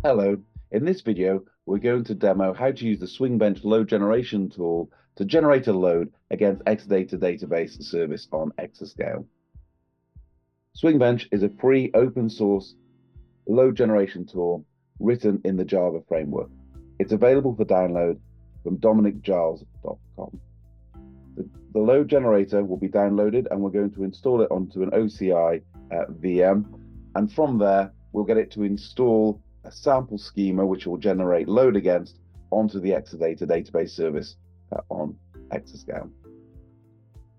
Hello, in this video we're going to demo how to use the Swingbench Load Generation tool to generate a load against Exadata Database Service on Exascale. Swingbench is a free open source load generation tool written in the Java framework. It's available for download from dominicgiles.com. The load generator will be downloaded and we're going to install it onto an OCI VM, and from there we'll get it to install a sample schema which will generate load against onto the Exadata Database Service on Exascale.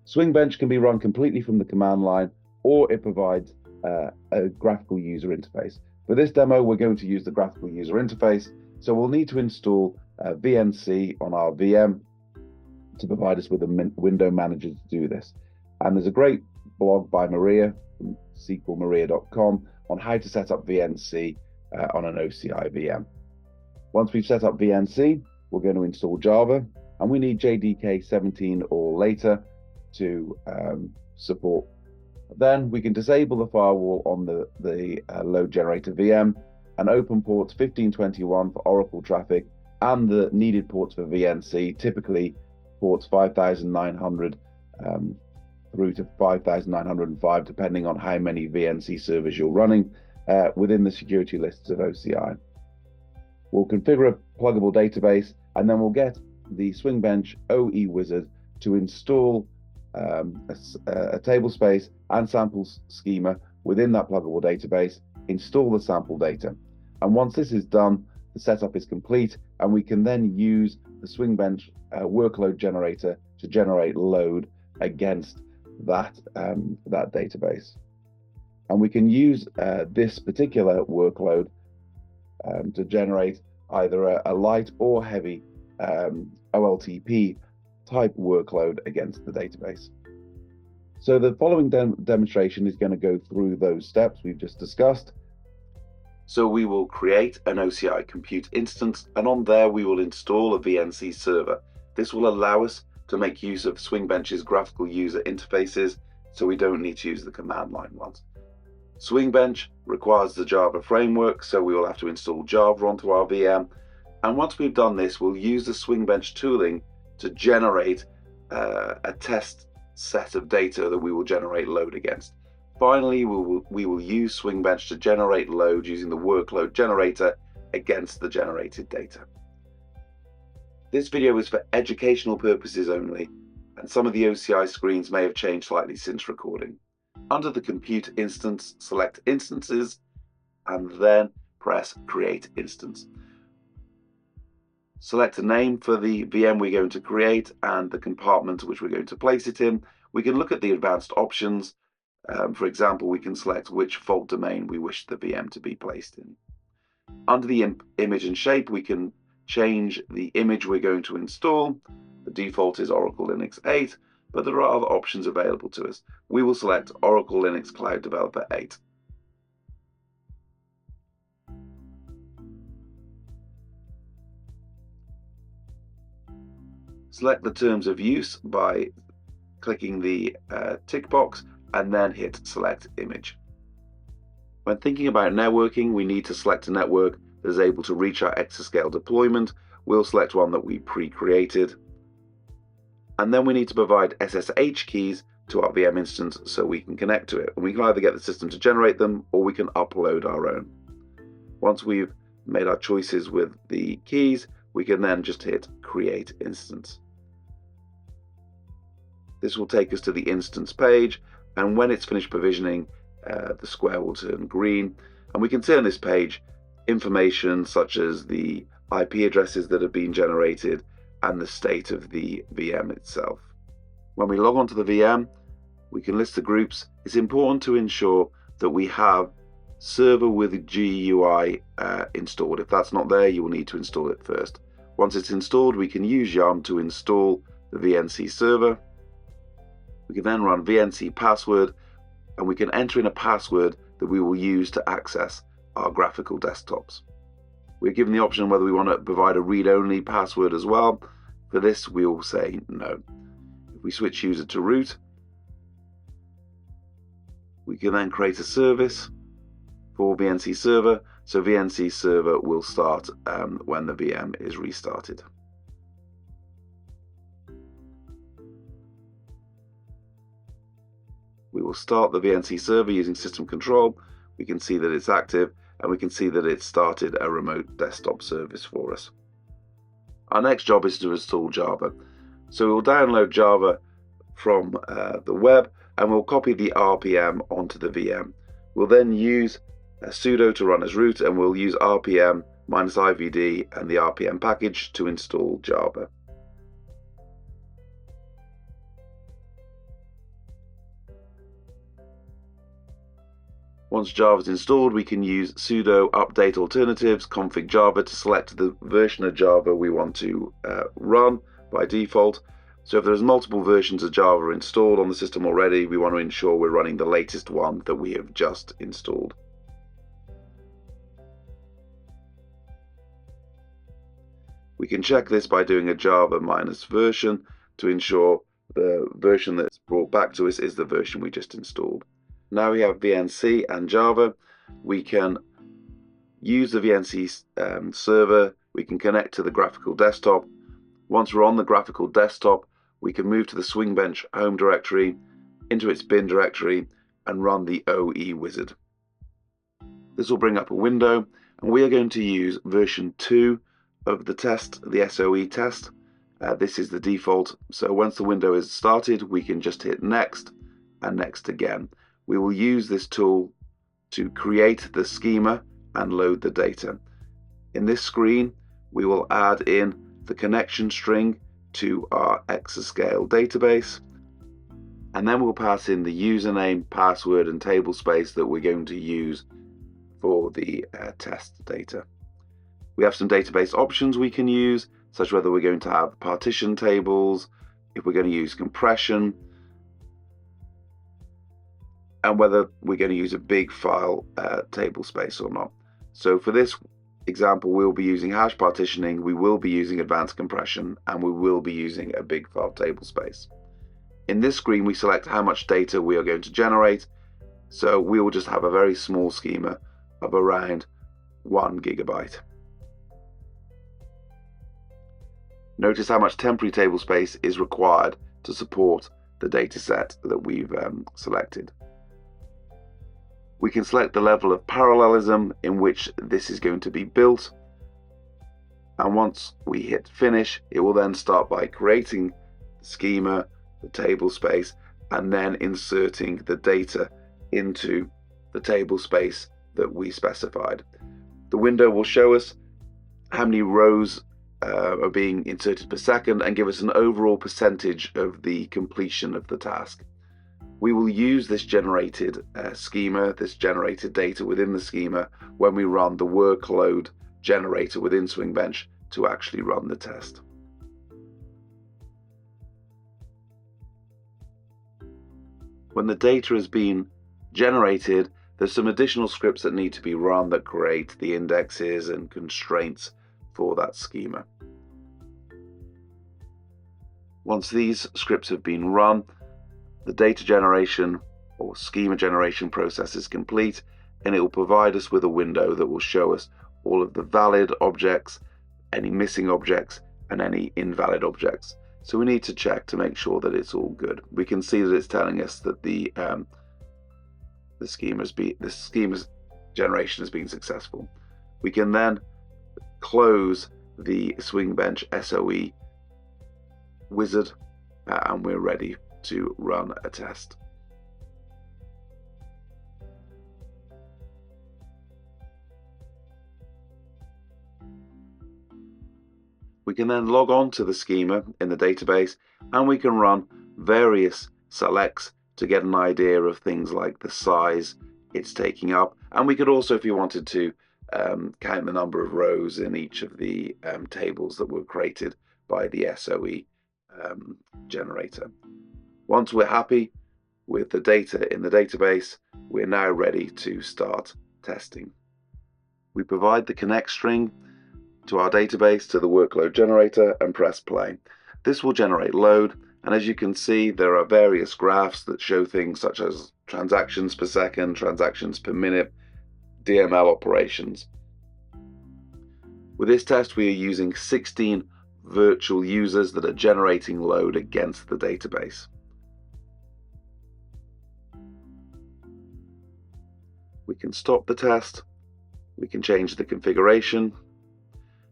Swingbench can be run completely from the command line, or it provides a graphical user interface. For this demo, we're going to use the graphical user interface, so we'll need to install VNC on our VM to provide us with a window manager to do this. And there's a great blog by Maria from sqlmaria.com on how to set up VNC on an OCI VM. Once we've set up VNC, we're going to install Java, and we need JDK 17 or later to support. Then we can disable the firewall on the load generator VM and open ports 1521 for Oracle traffic and the needed ports for VNC, typically ports 5900 through to 5905, depending on how many VNC servers you're running within the security lists of OCI. We'll configure a pluggable database, and then we'll get the Swingbench OE wizard to install a table space and samples schema within that pluggable database, install the sample data. And once this is done, the setup is complete, and we can then use the Swingbench workload generator to generate load against that database. And we can use this particular workload to generate either a light or heavy OLTP type workload against the database. So the following demonstration is going to go through those steps we've just discussed. So we will create an OCI compute instance, and on there we will install a VNC server. This will allow us to make use of Swingbench's graphical user interfaces, so we don't need to use the command line ones. Swingbench requires the Java framework, so we will have to install Java onto our VM. And once we've done this, we'll use the Swingbench tooling to generate a test set of data that we will generate load against. Finally, we will use Swingbench to generate load using the workload generator against the generated data. This video is for educational purposes only, and some of the OCI screens may have changed slightly since recording. Under the compute instance, select instances and then press create instance. Select a name for the VM we're going to create and the compartment which we're going to place it in. We can look at the advanced options. For example, we can select which fault domain we wish the VM to be placed in. Under the image and shape, we can change the image we're going to install. The default is Oracle Linux 8, but there are other options available to us. We will select Oracle Linux Cloud Developer 8. Select the terms of use by clicking the tick box and then hit select image. When thinking about networking, we need to select a network that is able to reach our Exascale deployment. We'll select one that we pre-created. And then we need to provide SSH keys to our VM instance so we can connect to it. And we can either get the system to generate them or we can upload our own. Once we've made our choices with the keys, we can then just hit create instance. This will take us to the instance page, and when it's finished provisioning, the square will turn green, and we can see on this page information such as the IP addresses that have been generated and the state of the VM itself. When we log onto the VM, we can list the groups. It's important to ensure that we have server with GUI installed. If that's not there, you will need to install it first. Once it's installed, we can use yarn to install the VNC server. We can then run VNC password, and we can enter in a password that we will use to access our graphical desktops. We're given the option whether we want to provide a read-only password as well. For this, we will say no. If we switch user to root, we can then create a service for VNC server, so VNC server will start when the VM is restarted. We will start the VNC server using system control. We can see that it's active, and we can see that it started a remote desktop service for us. Our next job is to install Java. So we'll download Java from the web, and we'll copy the RPM onto the VM. We'll then use sudo to run as root, and we'll use rpm -ivd and the rpm package to install Java. Once Java is installed, we can use sudo update alternatives config Java to select the version of Java we want to run by default. So if there's multiple versions of Java installed on the system already, we want to ensure we're running the latest one that we have just installed. We can check this by doing a Java -version to ensure the version that's brought back to us is the version we just installed. Now we have VNC and Java. We can use the VNC server. We can connect to the graphical desktop. Once we're on the graphical desktop, we can move to the Swingbench home directory, into its bin directory, and run the OE wizard. This will bring up a window, and we are going to use version 2 of the test, the SOE test. This is the default, so once the window is started, we can just hit next and next again. We will use this tool to create the schema and load the data. In this screen, we will add in the connection string to our Exascale database, and then we'll pass in the username, password, and table space that we're going to use for the test data. We have some database options we can use, such whether we're going to have partition tables, if we're going to use compression, and whether we're going to use a big file table space or not. So for this example, we'll be using hash partitioning, we will be using advanced compression, and we will be using a big file table space. In this screen, we select how much data we are going to generate. So we will just have a very small schema of around 1 gigabyte. Notice how much temporary table space is required to support the data set that we've selected. We can select the level of parallelism in which this is going to be built, and once we hit finish, it will then start by creating the schema, the table space, and then inserting the data into the table space that we specified. The window will show us how many rows are being inserted per second and give us an overall percentage of the completion of the task. We will use this generated schema, this generated data within the schema, when we run the workload generator within Swingbench to actually run the test. When the data has been generated, there's some additional scripts that need to be run that create the indexes and constraints for that schema. Once these scripts have been run, the data generation or schema generation process is complete, and it will provide us with a window that will show us all of the valid objects, any missing objects, and any invalid objects. So we need to check to make sure that it's all good. We can see that it's telling us that the schema's generation has been successful. We can then close the Swingbench SOE wizard, and we're ready to run a test. We can then log on to the schema in the database, and we can run various selects to get an idea of things like the size it's taking up, and we could also, if you wanted to, count the number of rows in each of the tables that were created by the SOE generator. Once we're happy with the data in the database, we're now ready to start testing. We provide the connect string to our database to the workload generator and press play. This will generate load, and as you can see, there are various graphs that show things such as transactions per second, transactions per minute, DML operations. With this test, we are using 16 virtual users that are generating load against the database. We can stop the test, we can change the configuration,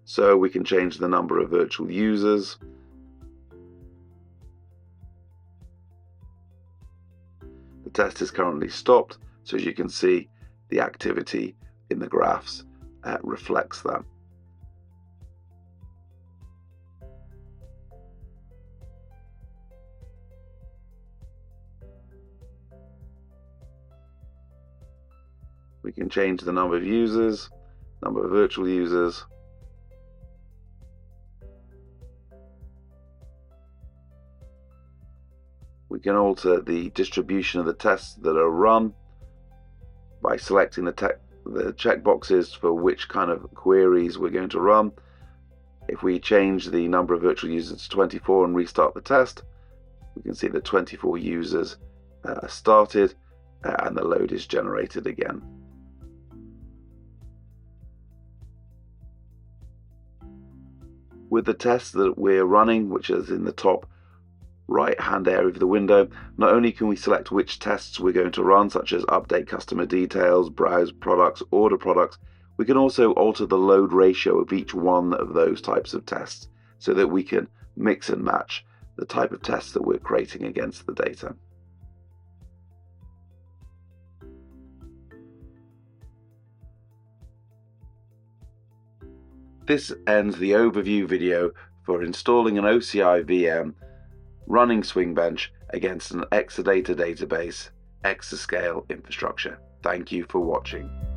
so we can change the number of virtual users. The test is currently stopped, so as you can see, the activity in the graphs reflects that. We can change the number of users, number of virtual users. We can alter the distribution of the tests that are run by selecting the checkboxes for which kind of queries we're going to run. If we change the number of virtual users to 24 and restart the test, we can see that 24 users are started and the load is generated again. With the test that we're running, which is in the top right-hand area of the window, not only can we select which tests we're going to run, such as update customer details, browse products, order products, we can also alter the load ratio of each one of those types of tests so that we can mix and match the type of tests that we're creating against the data. This ends the overview video for installing an OCI VM running Swingbench against an Exadata Database Exascale infrastructure. Thank you for watching.